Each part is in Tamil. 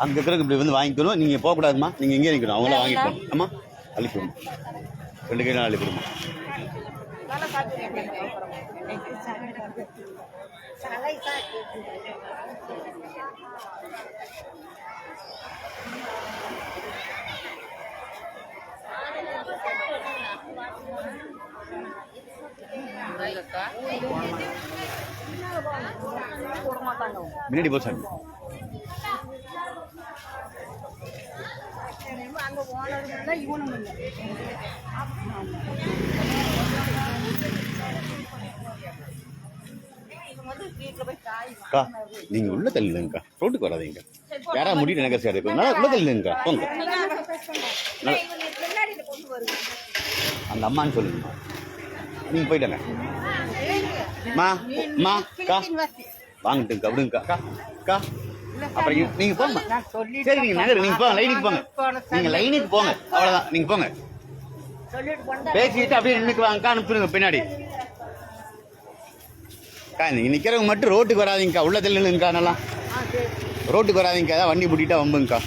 அங்கே இருக்கிறவங்க இப்படி வந்து வாங்கிக்கணும். நீங்கள் போகக்கூடாதுமா, நீங்கள் இங்கே நிற்கணும். அவங்கள வாங்கிக்கணும். ஆமாம், அள்ளிக்கணும். 2 கையிலும் அள்ளிக்கணுமா. முன்னாடி போ சாமி. அக்கா நீங்க உள்ள தள்ளிடுங்கக்கா, ரோட்டுக்கு வராதீங்க. யாரா முடிட்டு எனக்கு சார் நல்லா உள்ள தள்ளிடுங்கக்கா. போங்க அந்த அம்மான்னு சொல்லுங்க. நீங்க போயிட்டாங்க மா மா அக்கா வாங்கிட்டுங்கக்கா, விடுங்கக்கா அக்கா. அப்புறம் நீங்க போங்க. சரி நீங்க நகர், நீங்க போங்க, லைனுக்கு போங்க. நீங்க லைனுக்கு போங்க, அவ்வளவுதான். நீங்க போங்க, பேசிட்டு அப்படியே நின்னுக்கு வாங்கக்கா, அனுப்பிடுங்க பின்னாடி. அக்கா நீங்க நிக்கிறவங்க மட்டும் ரோட்டுக்கு வராதிங்கக்கா, உள்ள தள்ளுங்கக்கா. நல்லா ரோட்டுக்கு வராதிங்கக்கா, ஏதாவது வண்டி பிடிட்டா வம்புங்கக்கா.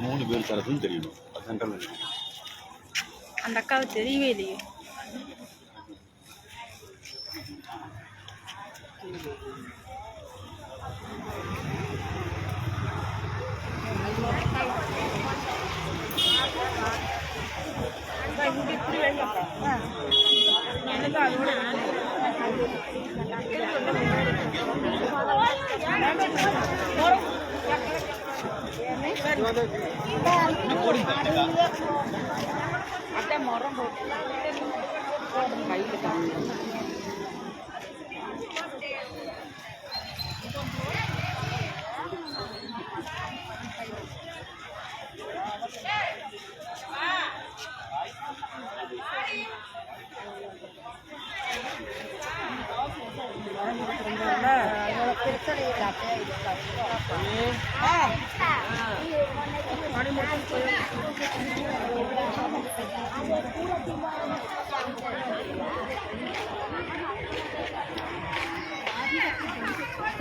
மூணு பேர் தரதும் தெரியணும். அந்த அக்காவை தெரியவே இல்லையே.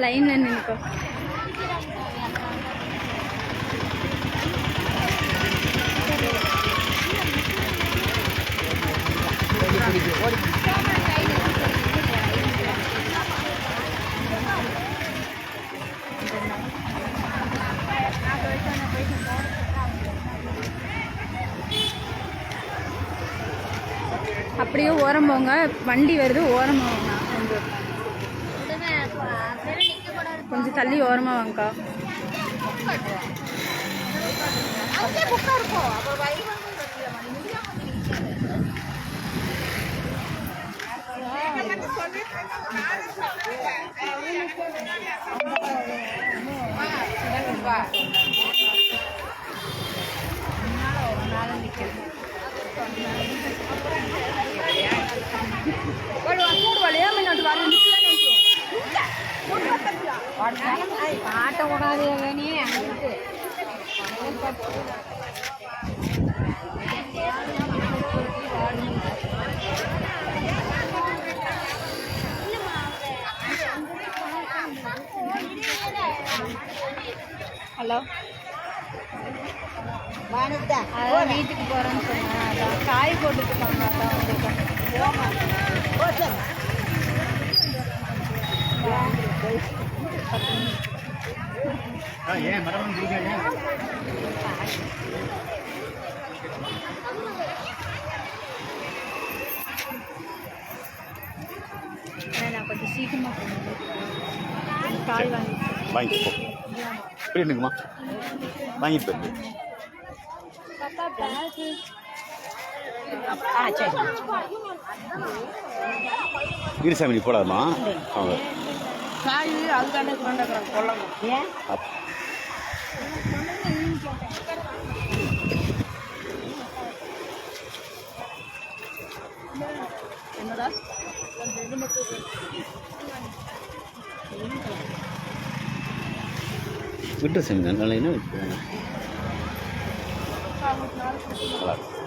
லைன்ல நின்னுக்கோ. அப்படியே ஓரம் போங்க, வண்டி வருது, ஓரமா வாங்க. கொஞ்சம் தள்ளி ஓரமா வாங்கக்கா. ஹலோ, அதான் வீட்டுக்கு போறேன்னு சொன்னேன். அதான் காய் போட்டுட்டு இருக்காங்க. அதான் ஏன் மரம் நான் கொஞ்சம் சீக்கிரமா போகணும். காய் வாங்கிட்டு போ. என்னங்கம்மா வாங்கிட்டு போயிரு. இருசாமி போடாமா அவங்க காய் அதுக்கான கொள்ளணும். என்னடா விட்டு சாமி நல்லா என்ன நல்லா இருக்கு.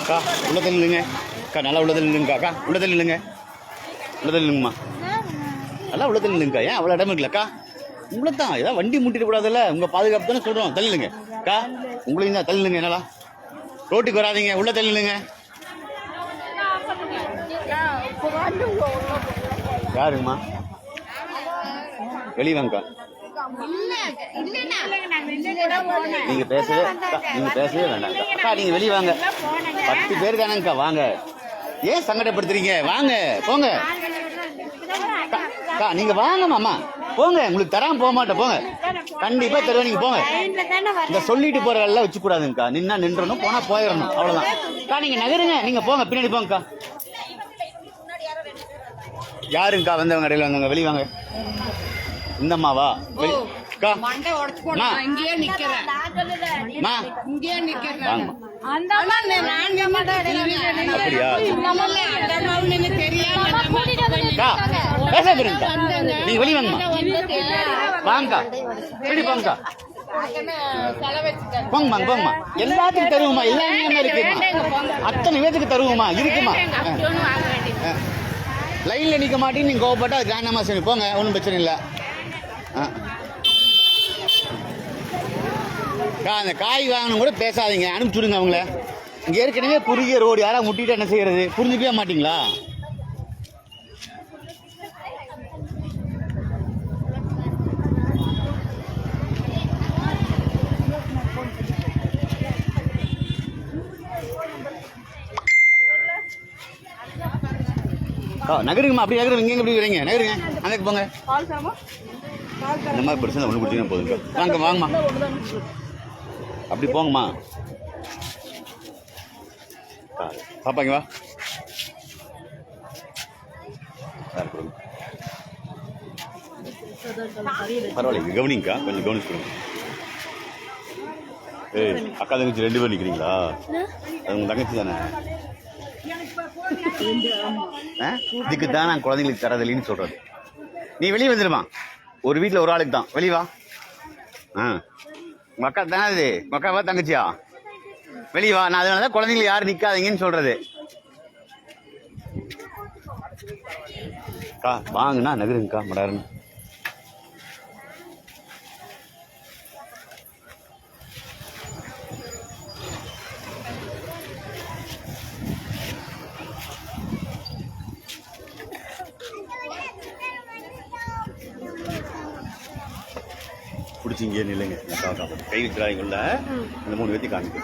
அக்கா உள்ளதில் இல்லைங்க அக்கா, நல்லா உள்ளதில் இல்லைங்கக்கா. அக்கா உள்ளதில் இல்லைங்க, உள்ளதில் இல்லைங்கம்மா, நல்லா உள்ளதில் இல்லைங்கக்கா. ஏன் அவ்வளோ இடம் இருக்குல்லக்கா? உங்களை தான் ஏதாவது வண்டி முட்டிட்டு கூடாதுல்ல, உங்கள் பாதுகாப்பு தானே சொல்கிறோம். தள்ளிடுங்க அக்கா, உங்களையும் தான் தள்ளிடுங்க. என்னடா ரோட்டுக்கு வராதிங்க, உள்ள தள்ளிடுங்க. யாருங்கம்மா? வெளியே வாங்கக்கா. நீங்க பேசவே வேண்டாம் அக்கா, நீங்க வெளியே வாங்க. 10 பேர் தானேங்கக்கா, வாங்க. ஏன் சங்கடப்படுத்துறீங்க? வாங்க போங்க அக்கா, நீங்க வாங்க மாமா, போங்க. உங்களுக்கு தராம போக மாட்டேன், போங்க. கண்டிப்பா தருவேன், நீங்க போங்க. இந்த சொல்லிட்டு போற வேலை வச்சு கூடாதுங்கக்கா. நின்னா நின்றணும், போனா போயிடணும், அவ்வளவுதான். அக்கா நீங்க நகருங்க, நீங்க போங்க, பின்னாடி போங்கக்கா. யாருங்கக்கா வந்தவங்க, இடையில வந்தவங்க? வெளியே வாங்க. இந்தம்மாவா? அக்கா இங்கேயே நிக்கிறேன். அப்படியா? நீங்க வெளியே வாங்கம்மா, வாங்கக்கா, வெளியே போங்கக்கா. போங்கம்மா போங்கம்மா, எல்லாத்துக்கும் தருவோம்மா, எல்லாமே இருக்குமா, அத்தனை பேத்துக்கு தருவோம்மா, இருக்குமா. லைன்ல நிக்க மாட்டேன்னு நீங்க கோவப்பட்டா கிராண்டமா சரி போங்க, ஒன்றும் பிரச்சனை இல்லை. அந்த காய் வாங்கணும் கூட பேசாதீங்க, அனுப்பிச்சுடுங்க அவங்கள. இங்கே ஏற்கனவே குறுகிய ரோடு, யாராவது முட்டிட்டு என்ன செய்யறது? புரிஞ்சுக்கவே மாட்டீங்களா? நகருங்கம்மா, அப்படி நகருங்க. இங்கே எப்படி வரீங்க? நகருங்க, அங்கே போங்க. இந்த மாதிரி பிரச்சனை ஒன்று கொடுத்தீங்கன்னா போதுங்க. வாங்க வாங்கம்மா, அப்படி போங்கம்மா. பாப்பாங்க வா, பரவாயில்ல, கவனிங்கக்கா, கொஞ்சம் கவனிச்சுக்கணும். ஏய் அக்கா தங்கச்சி 2 பேர் நிற்கிறீங்களா? அது உங்கள் தங்கச்சி தானே? இதுக்கு தான் நான் குழந்தைங்களுக்கு தரதில்லைன்னு சொல்றது. நீ வெளியே வந்துடுமா, ஒரு வீட்டில் ஒரு ஆளுக்கு தான். வெளியே வா. உங்கள் அக்கா தானே அது? உங்கள் அக்காவா தங்கச்சியா? வெளியே வா. நான் அதனால தான் குழந்தைங்களை யாரும் நிற்காதீங்கன்னு சொல்றது. அக்கா வாங்கண்ணா, நகருங்கக்கா, மடாருன்னு. பிடிச்சி இங்கே நில்லுங்க, கை வச்சுடாதீங்கல்ல. இந்த 3 பேர்த்தி காமிக்க.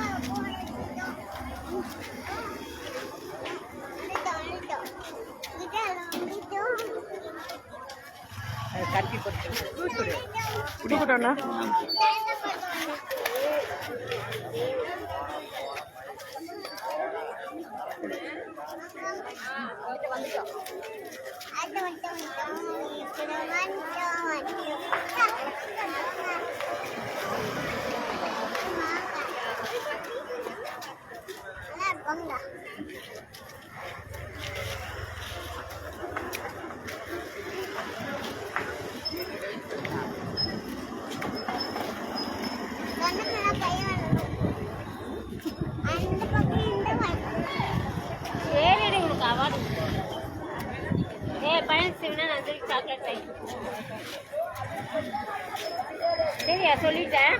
சரியா சொல்லிட்டேன்.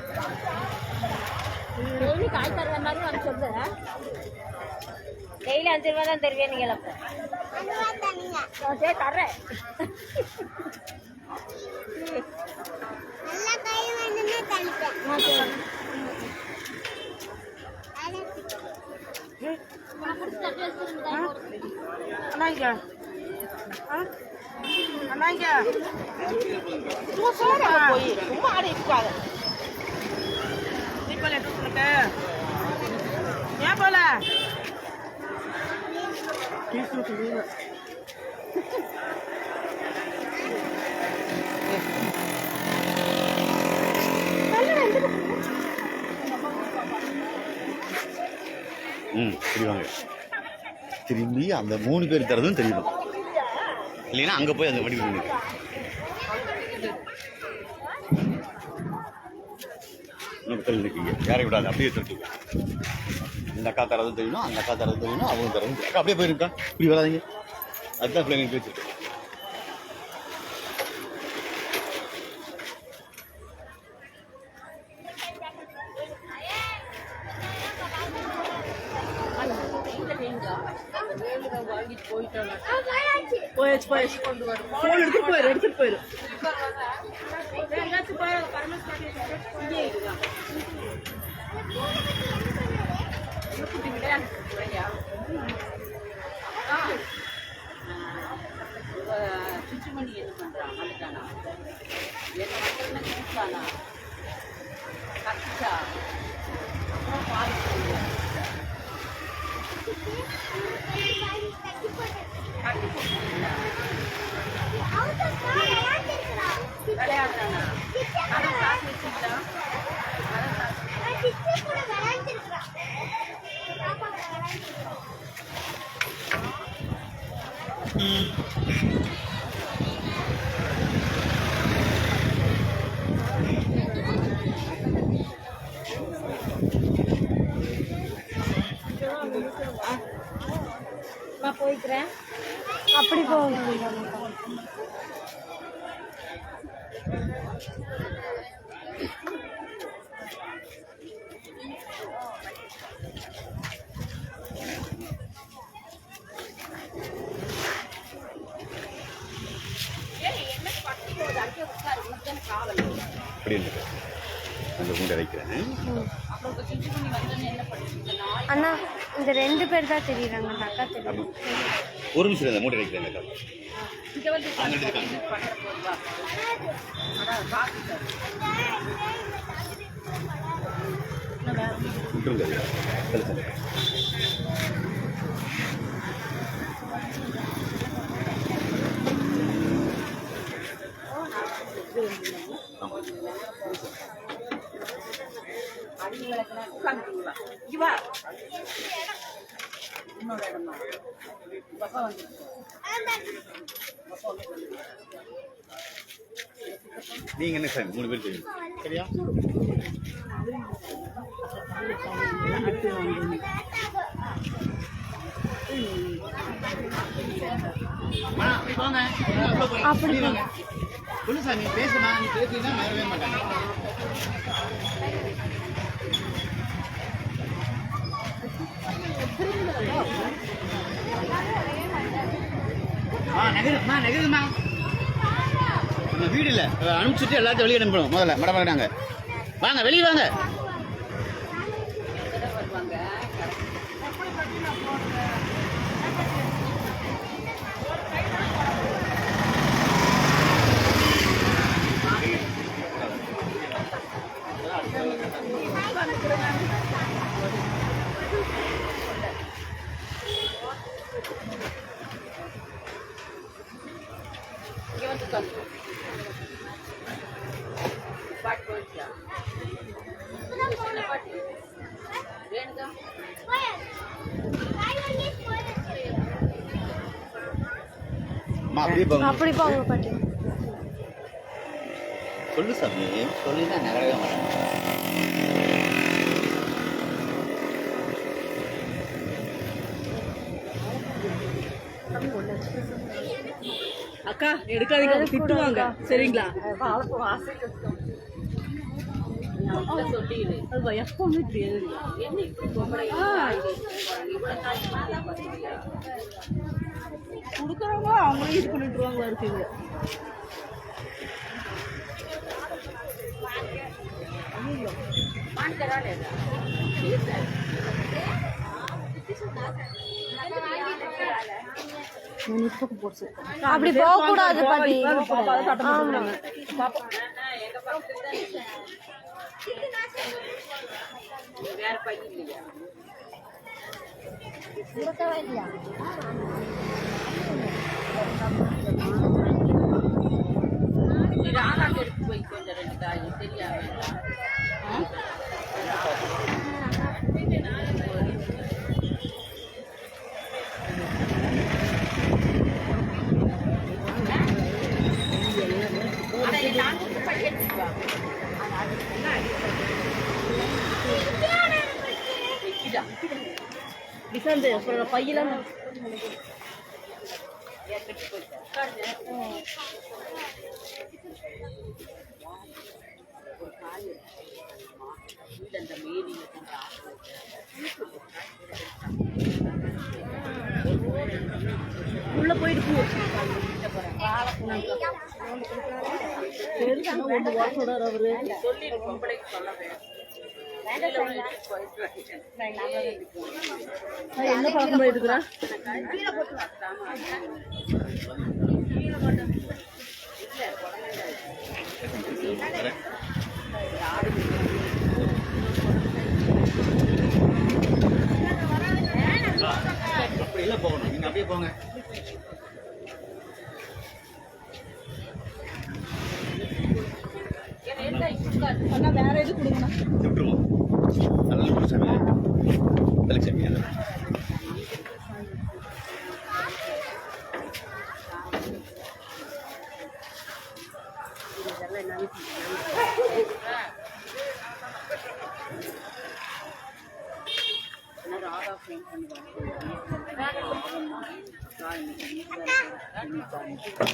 டெய்லி காய் தருவ மாதிரி நான் சொல்றேன். டெய்லி 5 ரூபா தான் தருவேன். நீங்க சரி தர்றேன். வாங்க போய் ரொம்ப ஆடி இருக்காது நீ போல எடுத்துக்கிட்டு ஏன் போல சரி வாங்க திரும்பி அந்த 3 பேர் தரதும் தெரியும் இல்லைன்னா அங்கே போய் அந்த வடி பண்ணி இருக்கீங்க யாரை விடாது அப்படியே தெரிஞ்சுக்கோ இந்த அக்கா தரதும் தெரியணும் அந்த அக்கா தரதும் தெரியணும் அவங்க தரதும் தெரியும் அப்படியே போயிருக்கா இப்படி வராதிங்க அதுதான் பிள்ளைங்க பேசிட்டு போயிடுச்சு கொண்டு வரும் போன் எடுத்துட்டு போயிரு சுச்சுமணி என்ன பண்றான் அதுக்கானா என்ன கூப்பிட்டானா கத்திச்சா அப்புறம் பால் விளையாடுறானா அதை சாப்பிட்டு வச்சுக்கலாம் நான் போய்க்கிறேன் அப்படி போக அந்த மூட்டை வைக்கிறேன் அண்ணா இந்த 2 பேர் தான் தெரியுறாங்க அந்த அக்கா தெரியும் ஒரு நிமிஷம் இந்த மூட்டை வைக்கிறேன் அக்கா நீங்க என்ன சார் 3 பேர் தெரியும் சரியா அப்படி சொல்லு சார் நீ பேசுமா நீ பேசினா வரவே மாட்டாங்க நகருமா நம்ம வீடு இல்லை அனுப்பிச்சுட்டு எல்லாத்தையும் வெளியே அனுப்பணும் முதல்ல மடமாட்டாங்க வாங்க வெளியே வாங்க அப்படி போங்க பாட்டி சொல்லு சாமி சொல்லினா நகரவே மாட்டேன் அக்கா எடுக்காதீங்க திட்டுவாங்க சரிங்களா எப்பவுமே தெரியாது கொடுக்குறவங்க அவங்களே இது பண்ணிட்டுருவாங்க இருக்குங்க அப்படி போக கூடாது பாட்டி. வேற பையன் இல்லையா? ஆகாட்டு எடுத்து போய் கொஞ்சம் 2 காய் தெரியாம பையெல்லாம் உள்ள போயிட்டு போ என்ன பழக்கம் போயிட்டு இருக்கிறான் அப்படி இல்லை போகணும். நீங்க அப்படியே போங்க. வேற எது கொடுங்கண்ணா. விட்டுருவோம். நல்ல குருசாமி தலைச்சாமி அந்த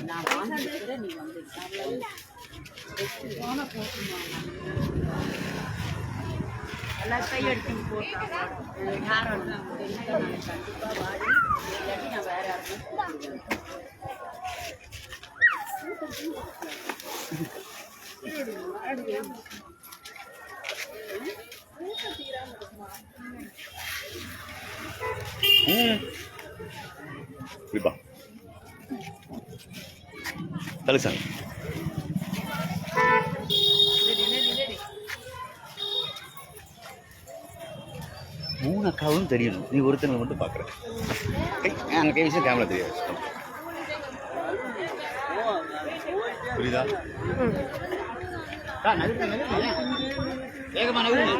நான் வாங்கிக்கிறேன். நீ வந்து எல்லாத்தையும் எடுத்து போட்டா யாரும் கண்டிப்பாக வாடி இல்லாட்டி நான் வேற யாருக்கும் இப்பா தலைச்சாமி மூணு அக்காவும் தெரியணும். நீ ஒருத்தங்களை மட்டும் பார்க்குற அங்கே கை விஷயம் கேமரா தெரியாது. புரியுதா? வேகமா நகருங்க.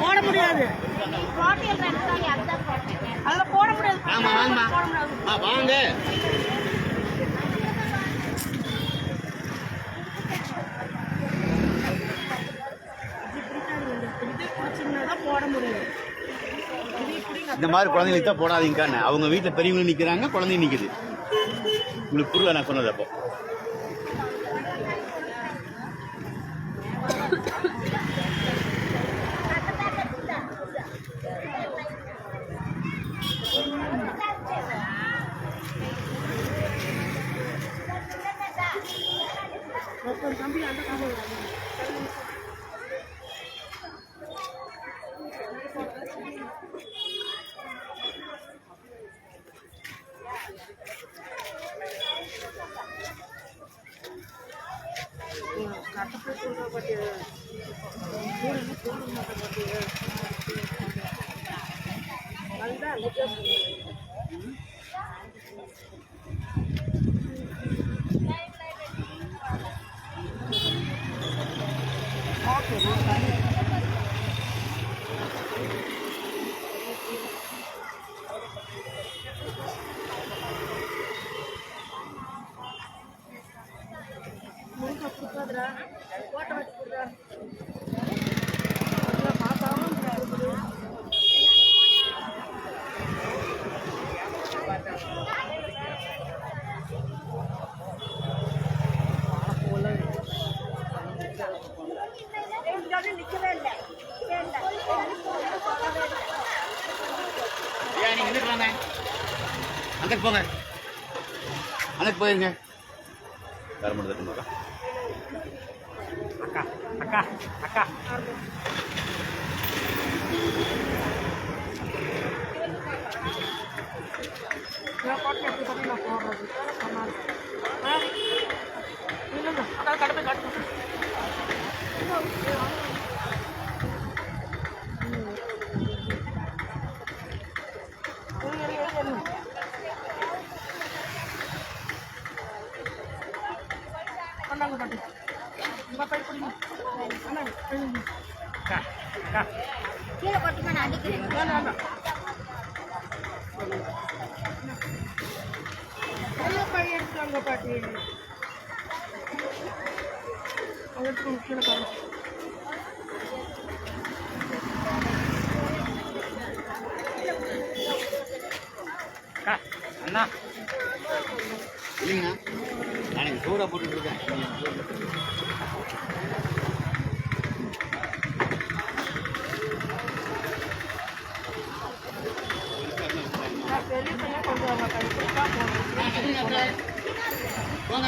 போட முடியாது. அதில் போட முடியாது. ஆமா வாங்கம்மா. வாங்க. போட முடியும். இந்த மாதிரி குழந்தைங்களுக்கு தான் போடாதீங்கன்னு அவங்க வீட்டில் பெரியவங்களும் நிற்கிறாங்க, குழந்தைங்க நிற்குது. உங்களுக்கு புரியல நான் சொன்னது. அப்போ அந்த போங்க, அந்த போயிருங்க. யார் மட்டும் தட்டுமாக்கா? அக்கா அக்கா அக்கா கீழே கொட்டுமா நான் அடிக்கிறேன். அக்கா அண்ணா இல்லைங்கண்ணா, நான் இங்கே சூடாக போட்டுட்ருக்கேன். போங்க.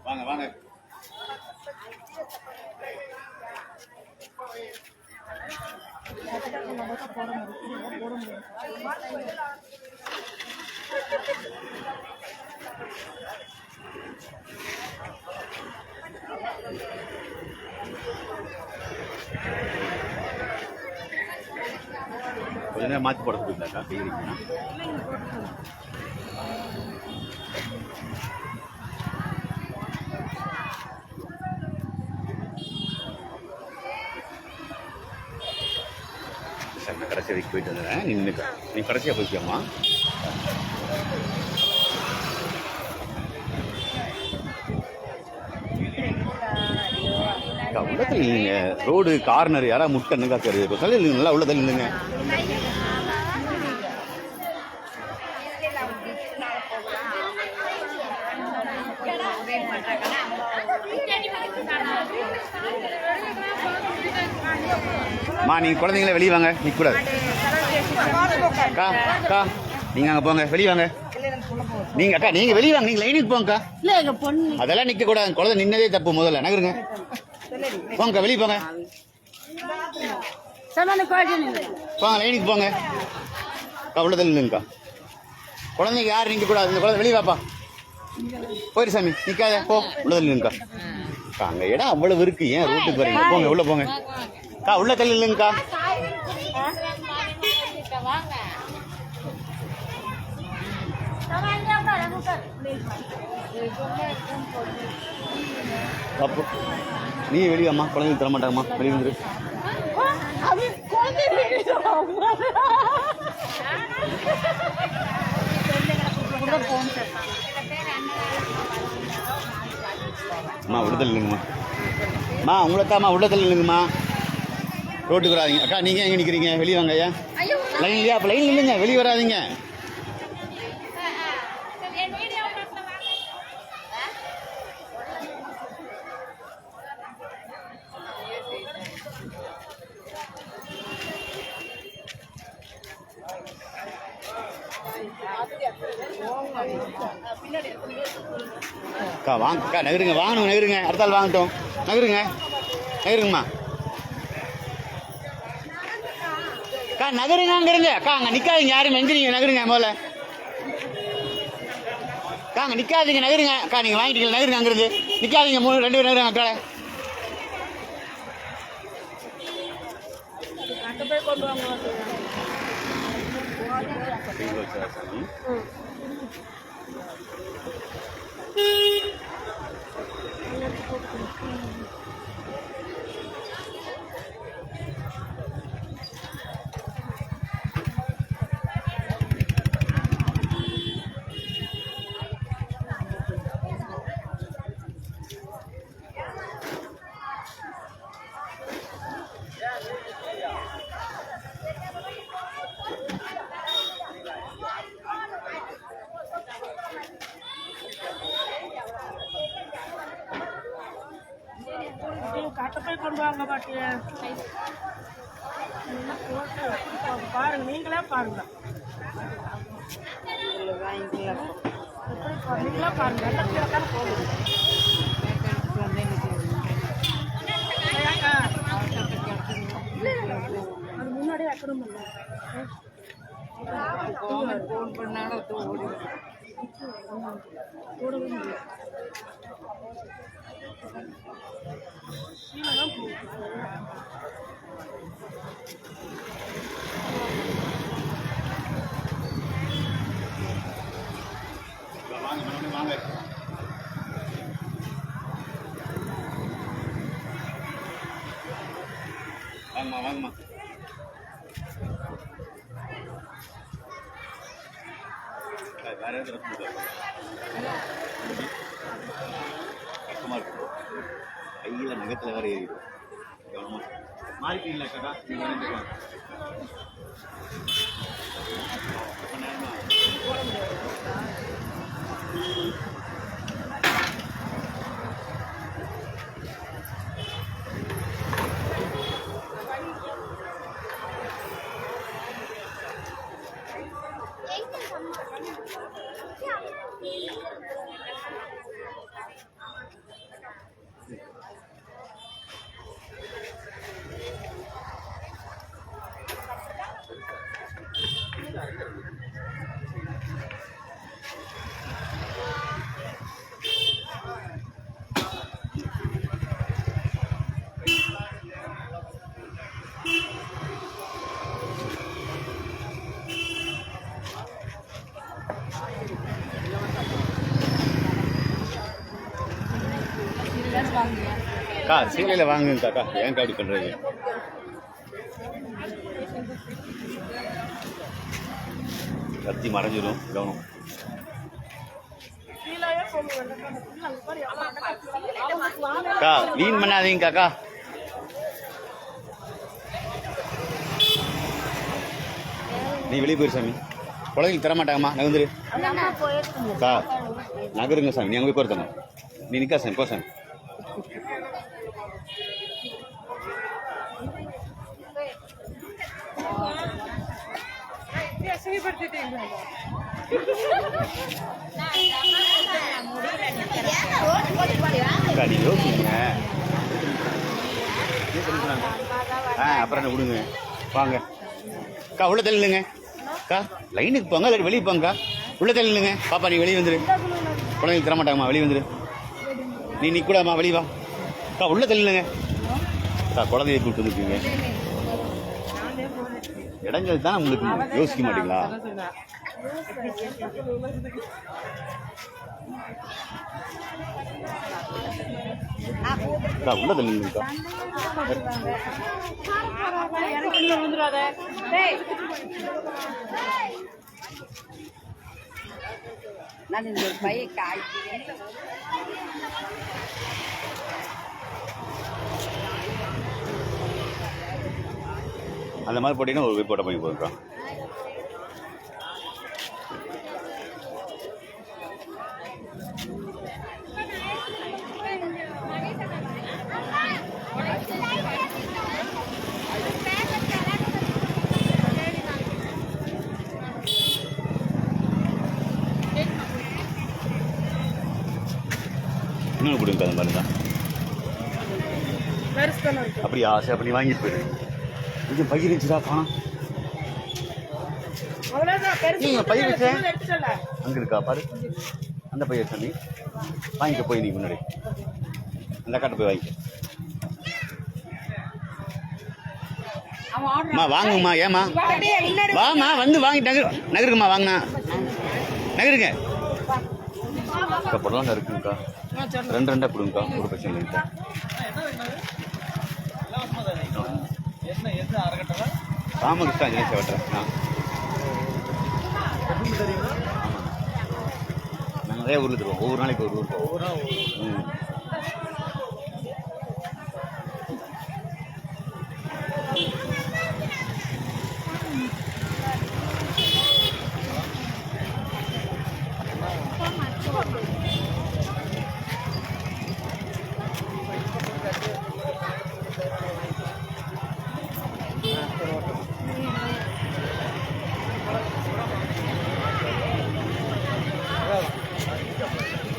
வாங்க வாங்க. கொஞ்ச நேரம் மாற்றி போட சொல்லியிருந்தாக்கா கையிருக்குண்ணா. சார் நான் கடைசி வரைக்கும் போயிட்டு வந்துடுறேன். நின்றுக்கா, நீ கடைசியாக போய்க்கியம்மா. உள்ளத்தில் இல்லைங்க, ரோடு கார்னர் யாராவது முட்டை காக்காரு இல்லைங்க, நல்லா உள்ளத்தில் இல்லைங்க. மா நீங்கள் குழந்தைங்கள வெளியே வாங்க, நிற்கக்கூடாது. அக்கா அக்கா நீங்கள் அங்கே போங்க, வெளியே வாங்க. நீங்கள் அக்கா நீங்கள் வெளியே வாங்க, நீங்கள் லைனுக்கு போங்கக்கா. அதெல்லாம் நிற்கக்கூடாது, குழந்தை நின்னதே தப்பு. முதல்ல நகருங்க, போங்கக்கா, வெளியே போங்க. போங்க லைனுக்கு போங்க. அக்கா உள்ளதில் இல்லைங்கக்கா, குழந்தைங்க யார் நிற்கக்கூடாது. இந்த குழந்தை வெளியே வாப்பா, போயிரு சாமி, நிற்காத, போ. உள்ளதில் இல்லைங்கக்கா. அக்கா அங்கே இடம் அவ்வளவு இருக்கு, ஏன் ரோட்டுக்கு வரீங்க? போங்க, உள்ள போங்க. அக்கா உள்ள தள்ளி இல்லைங்கக்கா. அப்போ நீ வெளியாம்மா, குழந்தைங்க தர மாட்டாங்கம்மா, வெளியே வந்துரு. அம்மா விடுதல் இல்லைங்கம்மா. அம்மா உங்களை தாம்மா உள்ளத்தில் இல்லைங்கம்மா, ரோட்டுக்கு வராதிங்க. அக்கா நீங்கள் எங்கே நிற்கிறீங்க? வெளியே வாங்க. ஐயா லைன் இல்லையா? அப்போ லைன் இல்லைங்க, வெளியே வராதிங்க. அக்கா வாங்க, அக்கா நகருங்க, வாங்கணும், நகருங்க, அடுத்தால் வாங்கட்டும், நகருங்க, நகருங்கம்மா. அக்கா நகருங்க, அங்கிருங்க. அக்கா அங்கே நிற்காதீங்க, யாரும் எந்திரிங்க, நகருங்க முதல்ல. அக்கா அங்கே நிற்காதீங்க, நகருங்க. அக்கா நீங்கள் வாங்கிட்டீங்க, நகருங்க, அங்கிருந்து நிற்காதீங்க, 2 பேர் நகருங்க. அக்கா கட்டப்பை கொண்டு வாங்க பாட்டி. பாருங்க, நீங்களே பாருங்க. நீங்களே பாருங்க. எல்லாம் போகுது. அது முன்னாடியே அக்கணும் ஃபோன் பண்ணாலும் ஓடவே முடியாது. வாங்க வாங்கம்மா வாங்கம்மா. வேற எதாவது கஷ்டமா இருக்கு. கையில் நகத்தில் வேற ஏறிடும். கவனமா மாறிட்டீங்களா அக்கா? நீங்க நினைச்சுக்கலாம். அக்கா சீலையில் வாங்குங்கக்கா. ஏன் அப்படி பண்ணுறீங்க? கத்தி மறைஞ்சிடும். கவனம். அக்கா வீண் பண்ணாதீங்க அக்கா. நீ வெளியே போயிரு சாமி. குழந்தைங்களுக்கு தர மாட்டாங்கம்மா. நகர்ந்துரு அக்கா. நகருங்க சாமி. நீ அங்கே போய் போகிறதாங்க. நீ நிற்கா சாமி. போ சாமி. நீ யோசிங்க. அப்புறம் என்ன விடுங்க. வாங்க அக்கா. உள்ள தள்ளுங்க அக்கா. லைனுக்கு போங்க. இல்லை வெளியே போங்கக்கா. உள்ள தள்ளுங்க. பாப்பா நீ வெளியே வந்துரு. குழந்தைங்களுக்கு தர மாட்டாங்கம்மா. வெளியே வந்துரு. நீ நிற்கூடாம்மா. வெளியே வா அக்கா. உள்ள தள்ளுங்க அக்கா. குழந்தைய கூப்பிட்டு வந்துருக்கீங்க. இடங்கள் தான் உங்களுக்கு யோசிக்க மாட்டீங்களா? உள்ள தள்ளுங்கக்கா. நான் இந்த பைய காய் அந்த மாதிரி போட்டிங்கன்னா ஒரு போட்ட பண்ணி போடுறோம். இன்னொன்று கொடுங்க. அந்த மாதிரி தான். அப்படியா? சரி, அப்படி வாங்கிட்டு போயிடு. இது பயிரிச்சுடா பணம். பயிரிச்சு அங்க இருக்கா பாரு. அந்த பயிர் தண்ணி வாங்கிக்க. போய் நீ முன்னாடி அந்த காட்டை போய் வாங்கிக்க. வாங்குங்கம்மா. ஏமா வாமா வந்து வாங்கிட்டாங்க. நகருங்கம்மா. வாங்கினா நகருங்க. படம் இருக்குங்கக்கா. ரெண்டு ரெண்டா கொடுங்கக்கா. ஒரு பிரச்சனை இல்லைங்கக்கா. ராமகிருஷ்ணா ஜெயச வெட்டுறேன். நாங்கள் நிறைய ஊரில் தருவோம். ஒவ்வொரு நாளைக்கு ஒரு ஊர் போவோம்.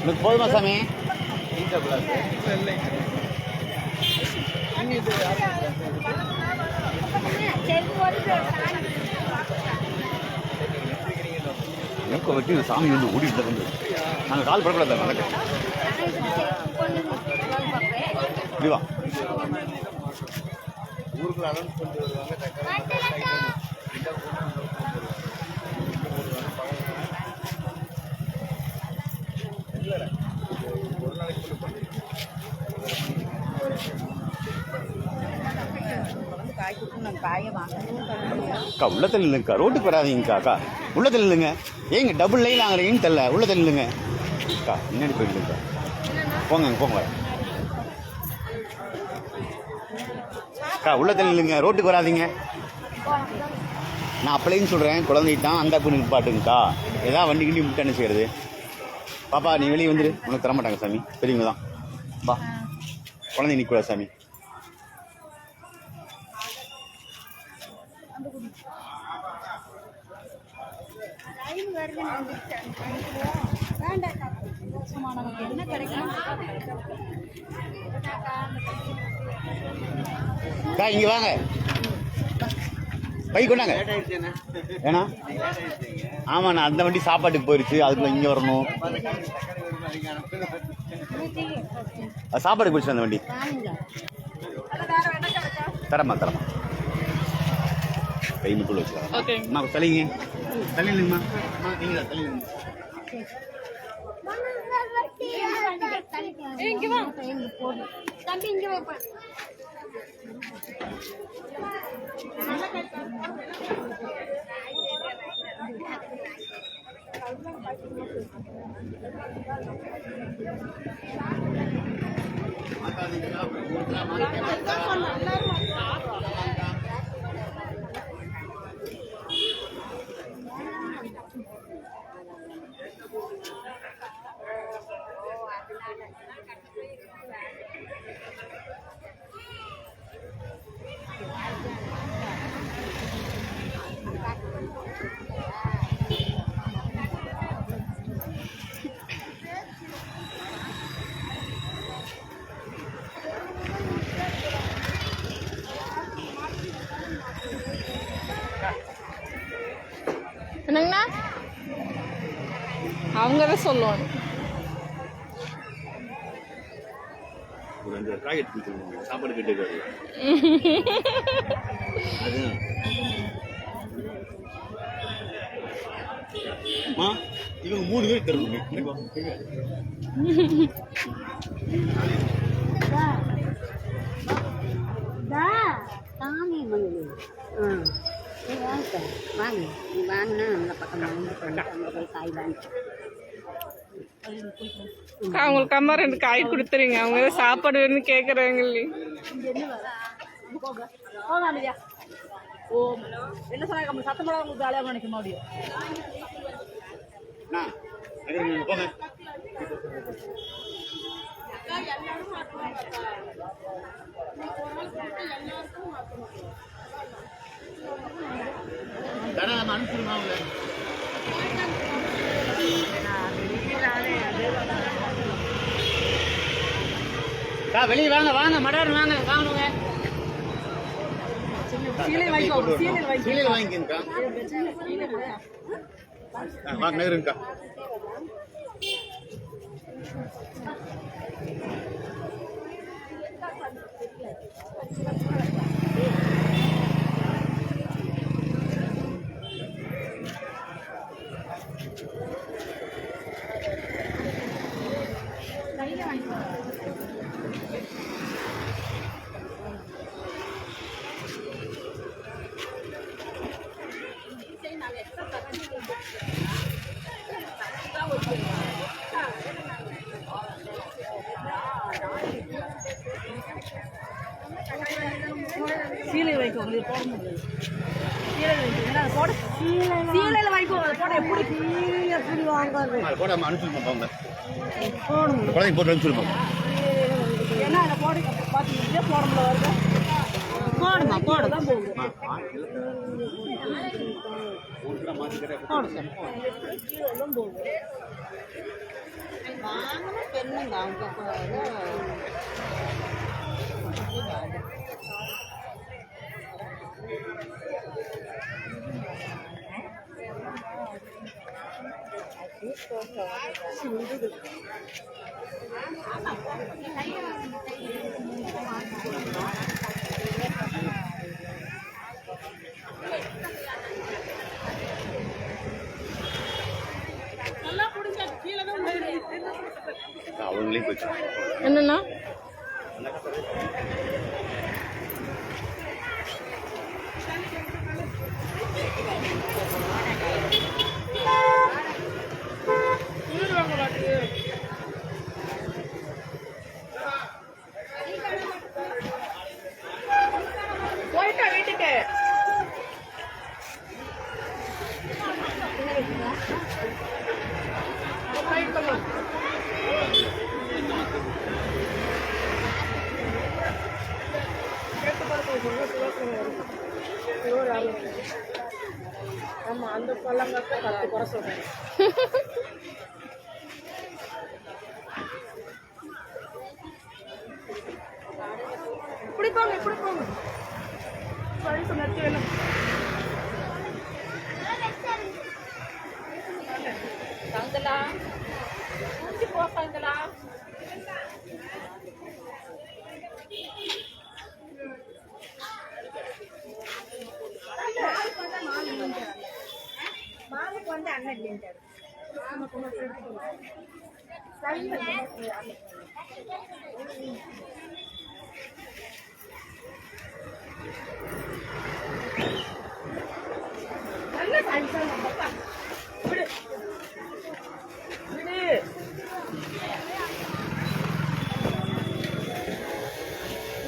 உனக்கு போதுமா சாமி? எனக்கு வெட்டி சாமி வந்து ஓடிட்டு வந்து நாங்கள் கால் படக்கூடாது நடக்க இப்படிவா ஊருக்குள்ள அலௌன்ஸ் பண்ணிட்டு வருவாங்க. அக்கா உள்ளத்தில் இல்லைங்கக்கா, ரோட்டுக்கு வராதீங்கக்கா. அக்கா உள்ளத்தில் இல்லைங்க. ஏங்க டபுள் லைன் ஆகுறீங்கன்னு தெரியல. உள்ளத்தில் இல்லைங்க அக்கா, முன்னாடி போயிட்டுக்கா. போங்க போங்க அக்கா, உள்ளத்தில் இல்லைங்க, ரோட்டுக்கு வராதிங்க. நான் அப்பளையும் சொல்கிறேன், குழந்தைத்தான் அந்த பொண்ணு பாட்டுங்கக்கா. ஏதாவது வண்டி கிண்டி முட்டை என்ன செய்கிறது? பாப்பா நீ வெளியே வந்துடு, உனக்கு தரமாட்டாங்க சாமி, பெரியவங்க தான். பா குழந்தை நிற்கூடாது சாமி. என்ன கிடைக்கும்? இங்கே வாங்க, பை கொண்டாங்க. ஏன்னா ஆமாண்ணா, அந்த வண்டி சாப்பாட்டுக்கு போயிடுச்சு, அதுக்குள்ள இங்கே வரணும். சாப்பாடுக்கு போயிடுச்சு அந்த வண்டி. தரமா கை மட்டும் வச்சுக்கோங்க. தலைங்க தலைங்கம்மா, நீங்களா தலைங்க. என்னங்கண்ணா அவங்க தான் சொல்லுவாங்க. ஒரு 2 காய் எடுத்து சொல்லுங்க, சாப்பாடு கேட்டுக்காது. இவங்க 3 பேர் தருவாங்க. சாமி மங்களி வாங்க, நீ வாங்கினா அந்த பக்கம் வாங்கிட்டு அங்கே போய் காய் வாங்கிட்டு அவங்களுக்கு அம்மா 2 காய் கொடுத்துருங்க. அவங்க ஏதோ சாப்பாடு வேணும்னு கேட்குறாங்க இல்லையா? என்ன சொன்னாங்க? சத்தமாக உங்களுக்கு ஜாலியாக நினைக்க முடியும். வெளியே வாங்க வாங்க, மடார் வாங்க, வாங்கணுங்க. சீலையில் வாங்கிக்கா, வாங்க நேருங்கக்கா. சீலை வைக்கும், உங்களுக்கு போட முடியாது. சீலை வைக்கும், ஏன்னா போட சீலையில் வைக்கும், அதை போட எப்படி எப்படி வாங்காது போட அனுப்பிச்சுருப்போம். போடணும், குழந்தைங்க போட்டு அனுப்பிச்சுருப்போம். ஏன்னா அதை போட பார்த்துக்கிட்டே போட முடியாது. போடுமா, போட தான் போகும். போடும் சார், போடும். அவங்களே போயிட்டு என்னன்னா போயிட்டா வீட்டுக்கு ஆமா அந்த பழங்கத்தை 10 குறை சொல்றேன். இப்படி போங்க சரி சொன்னது வேணும். சங்கலா போ சங்கலா மாலுக்கு வந்து அண்ணன் இல்லைன்றாரு. நல்ல சாயங்காலம் விடு விடு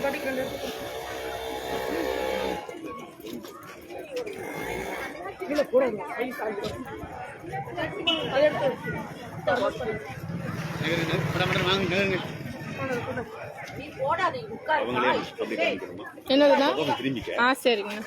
படிக்கிறேன் கீழே போடுங்க கை சாய்க்கிறோம் அதை எடுத்து என்னதுண்ணா? ஆ சரிங்கண்ணா.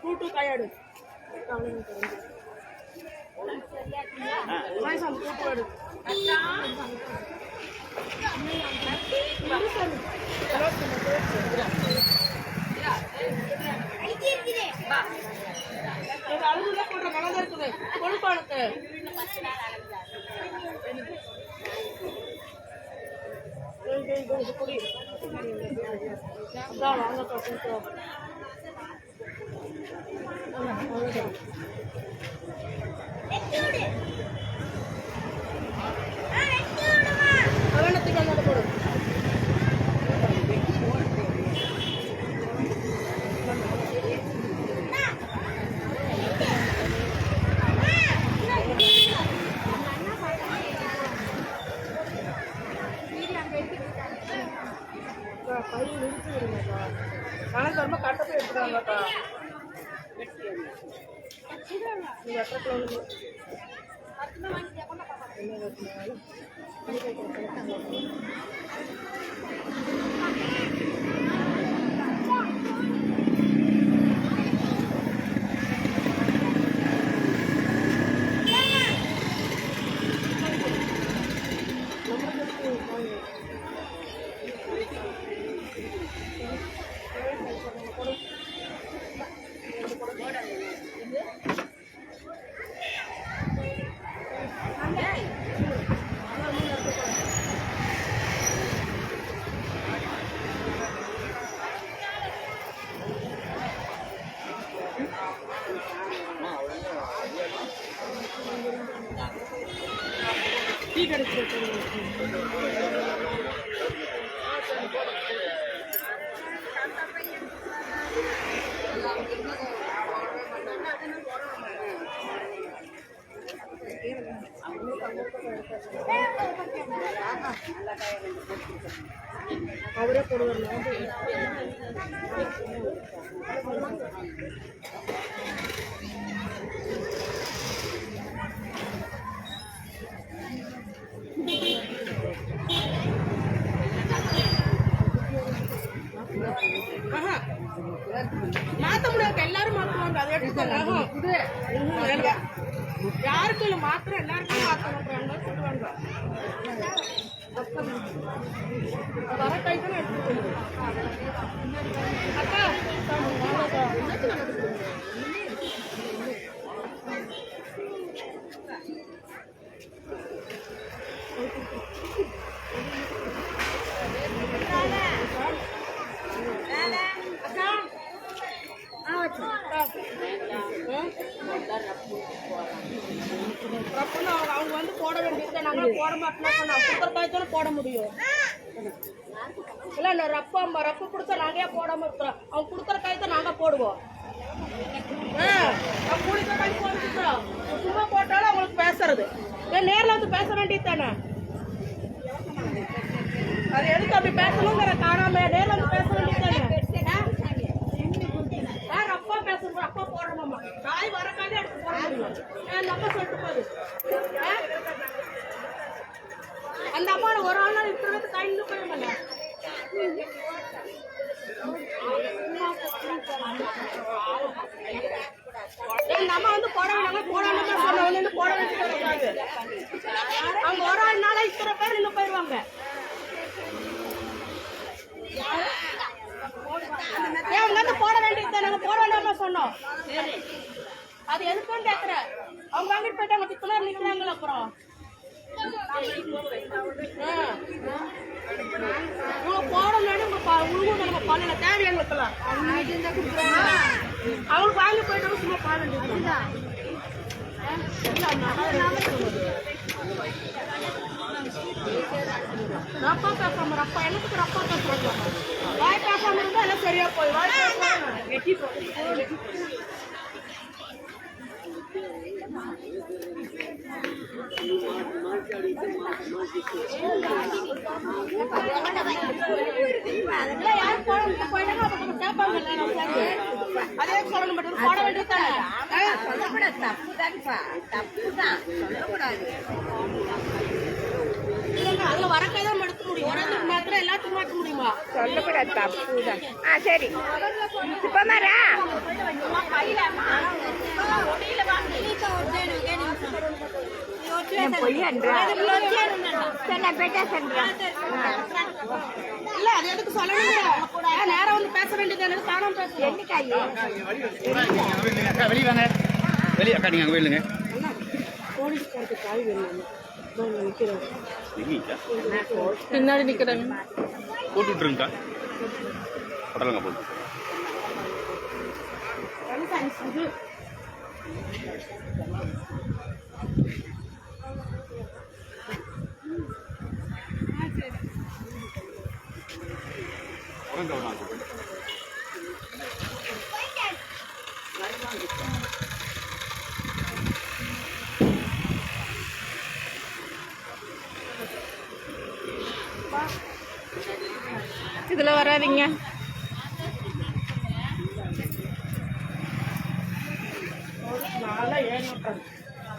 கூட்டு கையாடு கூட்டு அழுகுல போடுற மனதா இருக்குது கொழுப்பாளுக்கு வாங்க அவனத்துக்கு அந்த போடு கை நிறுத்தி விடுங்கக்கா. கணக்கு ரொம்ப கட்டப்பை எடுத்துட்டாங்கக்கா. நீங்கள் எத்தனை கிலோ டீ கிடைச்சி அவரே போடுவார். யாருக்கும் இல்லை மாத்திரம் எல்லாருக்கும் மாத்திரம் சொல்லுவாங்க. வர கை தானே எடுத்துட்டு அக்கா அவங்க வந்து போட வேண்டியது நாங்களும் போட மாட்டோம். குக்கர் காய்ச்சால போட முடியும் இல்ல ரப்பு கொடுத்தா நாங்க போடாம இருக்கிறோம். அவங்க கொடுக்குற காய்ச்சா நாங்க போடுவோம். சும்மா போட்டாலும் அவங்களுக்கு பேசுறது நேரில் வந்து பேச வேண்டியது தானே. அது எதுக்கு அப்படி பேசணுங்கிற காணாம நேரில் வந்து பேச வேண்டியது தானே. அப்பா பேசுறோம் அப்பா போடுறோம்மா காய் வர காய் எடுத்து போட முடியும். அந்த அம்மா சொல்லிட்டு போகுது அந்த அம்மா ஒரு ஆள் இருக்கிறது காய் இன்னும் போய் மாட்டேன். எங்க அம்மா வந்து போட வேண்டாங்க போடாம சொன்ன போட வேண்டியது. அவங்க ஒரு ஆள் நாள இத்தனை பேர் இன்னும் போயிடுவாங்க. அவங்க வந்து போட வேண்டியது நாங்க போட வேண்டாமா சொன்னோம். அது எதுக்குன்னு கேக்குறேன். அவங்க வாங்கிட்டு போயிட்டாங்க திக்குனார் நிக்கிறாங்களா அப்புறம் போடணும். உழுவும் நம்ம பாலின தேவை எங்களுக்குலாம் அவங்களுக்கு வாங்கி போயிட்டாங்க சும்மா பால் ரப்பா பேசாம ரப்பா எனக்கு ரப்பா பேசுறாங்க. வாய் பேசாம இருந்தா எல்லாம் சரியா போய் வாய் பேசாம வெட்டி யாரும் போயிட்டாங்க அப்ப கேட்பாங்க. அதே சொல்லணும் மட்டும் போட வேண்டியது அதுல வரக்கைதான் எடுக்க முடியும். மாத்திரம் எல்லாத்துக்கும் மாற்ற முடியுமா சொல்லக்கூடாது தப்புதான். சரி இப்ப மாறா இல்ல அது எதுக்கு சொல்லணும். நேரம் வந்து பேச வேண்டியது காணாம பேசுறேன். வெளியே வாங்க வெளியே அக்கா நீங்க அங்கே போயிடுங்க. பின்னாடி நிக்கிறாங்க போட்டு விட்டுருங்கக்கா படலங்க போட்டு இதுல வராதீங்க.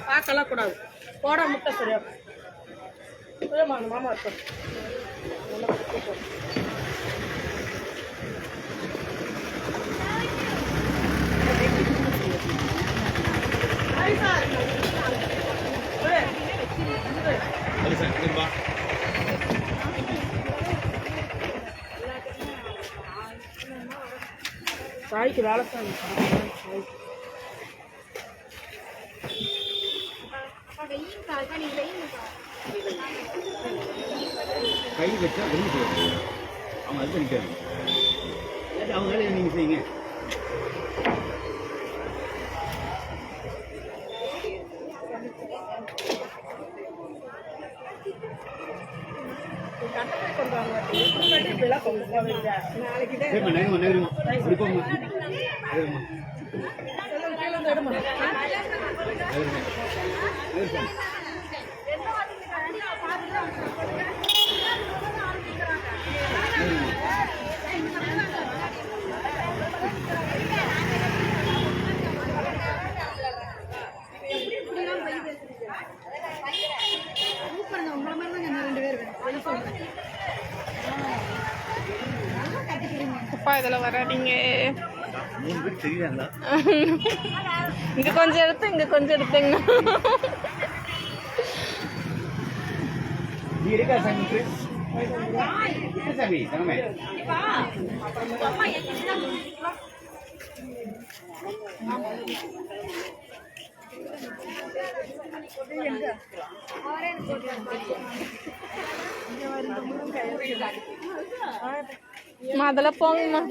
பார்க்கலாம் கூடாது போட முட்டை சரியா மாமா இருக்கும். காய்க்கு வேலை கை வச்சா வெளியே போயிடுது. அவங்க அதுக்கு நிற்கிறாங்க. அவங்க வேலையை நீங்கள் செய்யுங்க. அப்பா இதில் வராதீங்க. 3 பேர் தெரியுறாங்களா? இங்க கொஞ்சம் எடுத்து இங்க கொஞ்சம் எடுத்துங்க. நீ இருக்கா சாமி? சாமி தங்கமே அதெல்லாம் போங்கம்மா.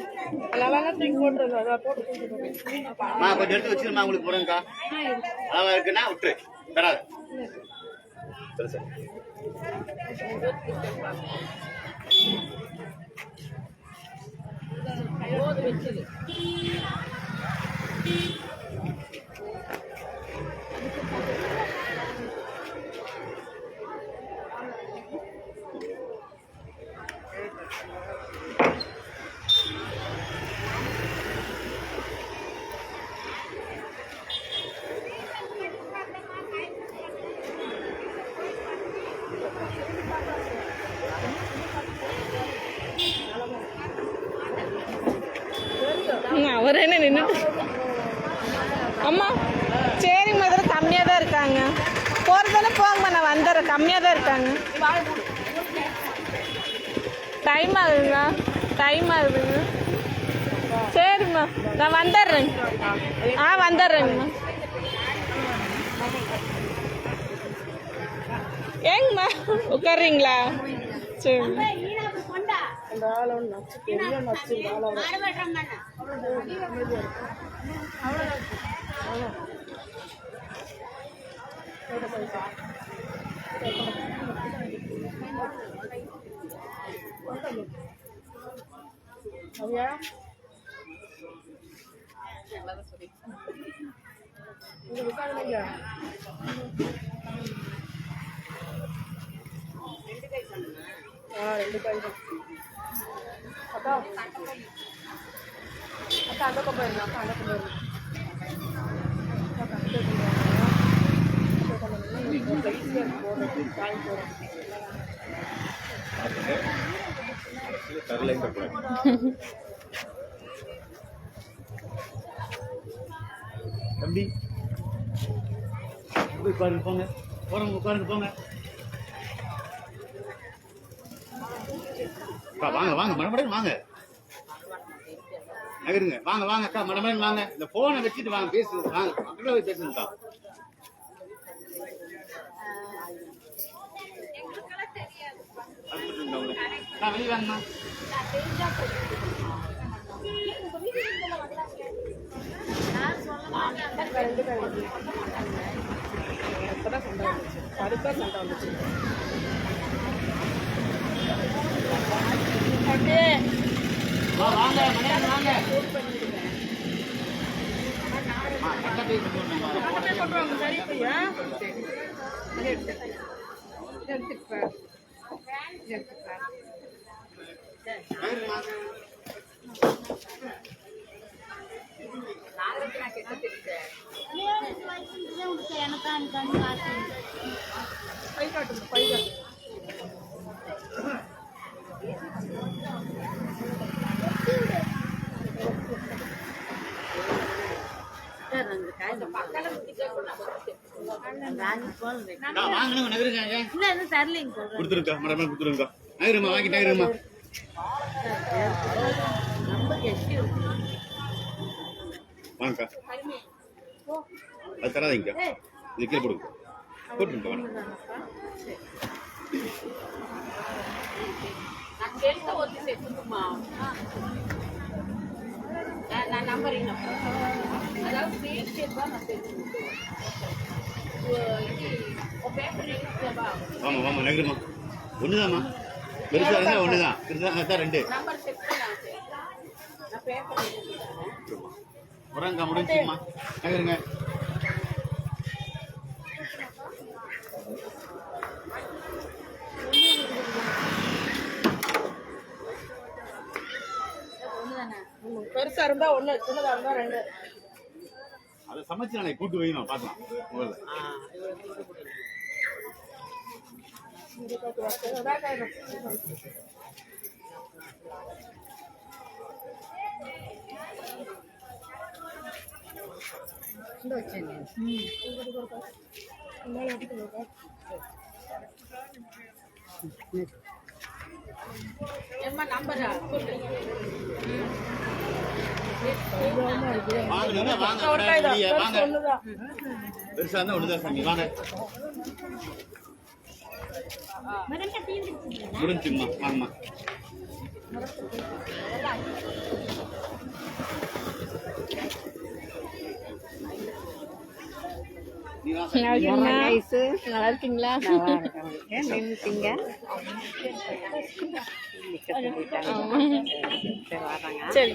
கொஞ்சம் எடுத்து வச்சுருமா உங்களுக்கு போறேங்க்கா. அளவா இருக்குன்னா விட்டுரு தராத. சரி சரி. அவர் என்ன நின்றுட்டு அம்மா சரிங்கம்மா, இதெல்லாம் கம்மியாக தான் இருக்காங்க. போகிறதானே போங்கம்மா, நான் வந்துடுறேன். கம்மியாக தான் இருக்காங்க. டைம் ஆகுதுங்க, டைம் ஆகுதுங்க. சரிம்மா, நான் வந்துடுறேங்க. வந்துடுறேங்கம்மா. ஏங்கம்மா உட்கார்றீங்களா? சரி. தம்பி உட்காருங்க போங்க, போறவங்க உட்காருங்க போங்க. வாங்க வாங்க மடமடன் வாங்க, நகருங்க. வாங்க வாங்க அக்கா, மடமடன் வாங்க. இந்த போனை வச்சுட்டு வாங்க, பேசுங்க. வாங்க மக்கள போய் பேசுங்கக்கா. வெளியே வாங்கண்ணா. வாங்க மணியான் வாங்க. கொடுத்துருக்கா மரமா கொடுத்துருக்கா. நகருமா வாங்கிட்டு நகருமா. வாங்கக்கா, அது தராதீங்கக்கா. இது கீழே போடுங்க, போட்டுருக்கா. வாமா வாமா நகருமா. ஒண்ணுதாம்மா, பெருசா இருந்தா ஒண்ணுதான், பெருசா ரெண்டு. முருங்கா முடிஞ்சுமா, நகருங்க. பெருசா இருந்தா ஒண்ணு, சின்னதா இருந்தா ரெண்டு. அதை சமைச்சு நாளை கூட்டு வைக்கணும், பார்க்கலாம். ஏம்மா நம்பரா வாங்க வாங்க வாங்க பெருசா இருந்தா ஒண்ணுதான் சாமி வாங்க முடிஞ்சுங்கம்மா வாங்கம்மா நல்லா இருக்கீங்களா? சரி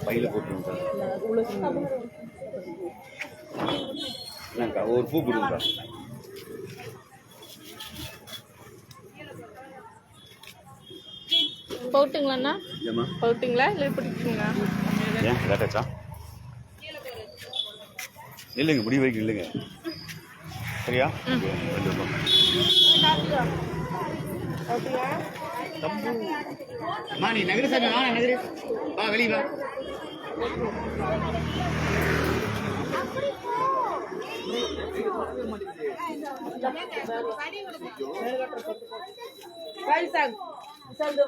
பையில போட்டுருங்க என்னக்கா ஒரு பூ கொடுங்கக்கா போட்டுங்களாண்ணா? ஏம்மா போட்டுங்களா இல்லை பிடிக்குங்களா? ஏன் லேட்டாச்சா இல்லைங்க முடி வைக்க இல்லைங்க சரியா ரெண்டு ரூபா அம்மா நீ நகரு சாமி வா நகரு வா வெளியே வா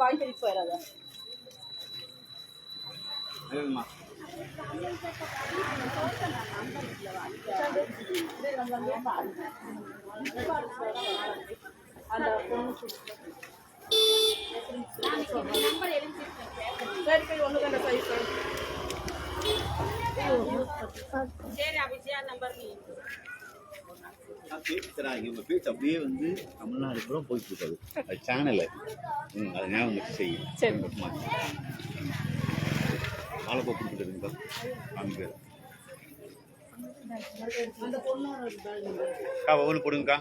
வாங்கி போயிடாத நகருமா சரி சரி ஒன்று கண்ட சைஸ் சரி அபிஷியா நம்பர் இவங்க பேச்சு அப்படியே வந்து தமிழ்நாடு கூட போயிட்டு இருக்காது அது சேனல் அது ஞாபகம் வச்சு செய்யும் சரி வாழைப்பூ கொடுத்துருக்குங்கக்கா அங்கே அக்கா ஒவ்வொன்று போடுங்கக்கா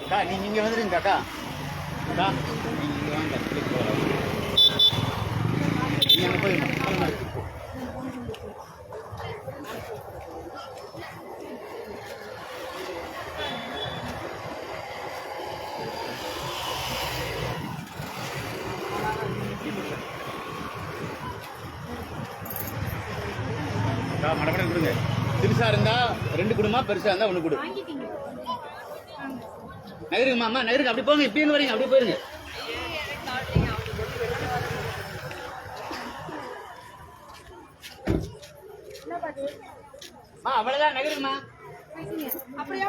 அக்கா நீங்கள் வந்துடுங்க அக்கா அக்கா நீங்கள் வாங்க நீங்கள் அங்கே போயிருங்க மடப்படம் கொடுங்க சிறுசா இருந்தா 2 குடுமா பெருசா இருந்தா 1 குடு நகருங்கம்மா அம்மா நகருக்கு அப்படி போங்க இப்படின்னு வரீங்க அப்படி போயிருங்க அவ்வளவுதான் நகருங்கம்மா அப்படியா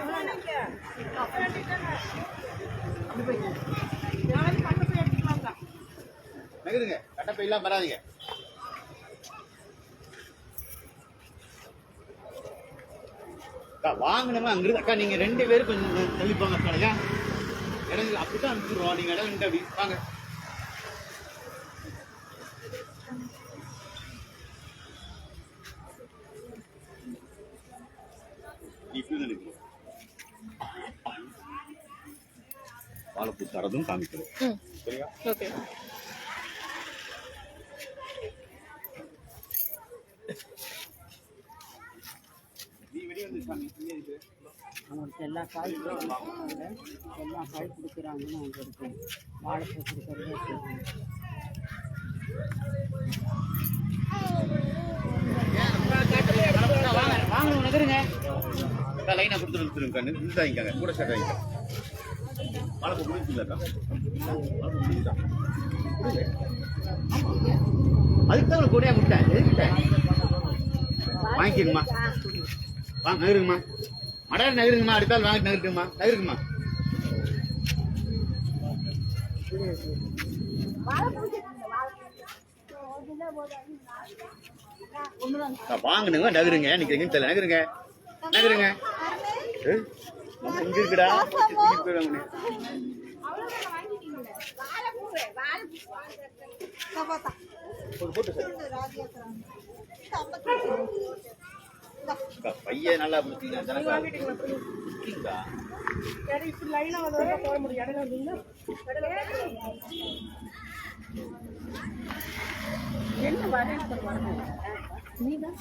நகருங்க கட்டப்பை எல்லாம் வராதீங்க வாங்கினமா அங்கிருந்து அக்கா நீங்க 2 பேரும் கொஞ்சம் தள்ளிப்பாங்க அக்கா இடங்கள் அப்படித்தான் அனுப்பிடுவோம் நீங்க இடம் நின்று அப்படி வாங்க வாழைப்பூ தரதும் காமிக்கணும் சரியா ஓகே அவங்களுக்கு எல்லா காய் எல்லா காய் கொடுக்குறாங்கன்னு அவங்களுக்கு வாழைப்பூ கொடுக்குறதே வாங்கணும் நகருங்க லைனா கொடுத்துருங்க நிறுத்தாங்க கூட ஸ்டார்ட் ஆகிங்க வாழைப்பூ முடிச்சுங்கக்கா அதுக்கு தான் கூடையா கொடுத்தேன் வாங்கிக்கணுமா வாங்க நகருங்கம்மா மடார் நகருங்கம்மா அடுத்தால் வாங்கிட்டு நகருக்குமா நகருக்குமா வாங்கணுங்க நகருங்க நிக்கிறீங்கன்னு தெரியல நகருங்க நகருங்க இங்க இருக்குடா போட்டு சார் அக்கா, பையன் நல்லா பிடிச்சிங்க இருக்கீங்களா? சரி, இப்படி லைனா வந்து போட முடியும். இடையில வந்தீங்கன்னா என்ன வரேன்னு சொல்லுவாங்க நீதான்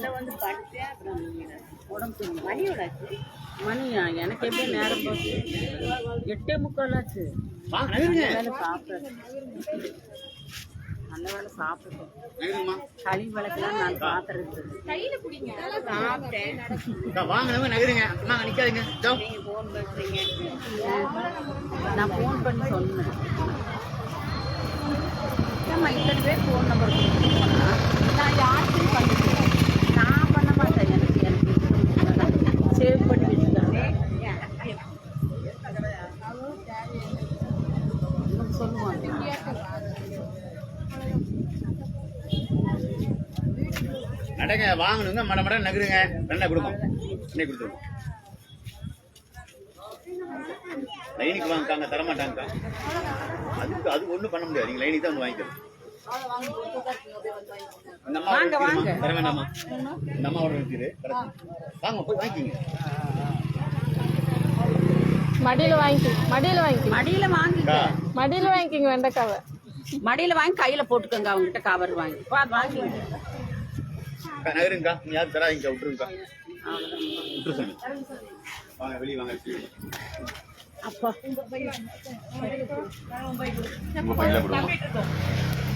நான் வந்து படித்தேன். அப்புறம் உடம்பு மணியோட மணியா எனக்கு எப்படி நேரம் போச்சு 8:45 ஆச்சு. வாங்க நகருங்க. வேலை சாப்பிட்றேன் அந்த வேலை சாப்பிட்டேன். நகருங்கம்மா. களி விளக்கெல்லாம் நான் பாத்துறது சாப்பிட்டேன். அக்கா, வாங்க நம்ம நகருங்க. அம்மா நிக்காதீங்க. இதோ. நீங்கள் ஃபோன் பேசுறீங்க. நான் ஃபோன் பண்ணி சொன்னேன். ஏம்மா இத்தனை பேர் ஃபோன் நம்பர் கொடுத்துருக்கோன்னா நான் யாருக்கும் பண்ணிக்கிறேன். நான் பண்ண மாட்டேன். எனக்கு சேவ் பண்ணி வச்சுக்கிறேன். சொல்லுவாங்க நடங்க வாங்கணுங்க. மட நகருங்க. ரெண்டா கொடுங்க. என்ன கொடுத்துருங்க. லைனுக்கு வாங்கிக்காங்க தரமாட்டாங்க. அது ஒண்ணும் பண்ண முடியாது. நீங்க லைனுக்கு தான் வந்து வாங்கிக்கணும். இந்த அம்மா வாங்க, வாங்க. தர வேண்டாமா? இந்த அம்மாவோட இருக்குது. வாங்க போய் வாங்கிக்கிங்க. மடியில வாங்கிக்கிங்க. மடியில வாங்கிக்கிங்க. மடியில வாங்கிக்க. மடியில வாங்கிக்கிங்க வெண்டைக்காவை. மடியில வாங்கி கையில போட்டுக்கோங்க. அவங்ககிட்ட கவர் வாங்கி வாங்கி அக்கா, நகருங்கக்கா. நீ யாரும் தராதீங்க. விட்டுருங்கக்கா. விட்டுரு சொல்லு. வாங்க வெளியே வாங்க. அப்பா உங்க பையில கொடுங்க.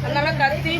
அதனால கத்தி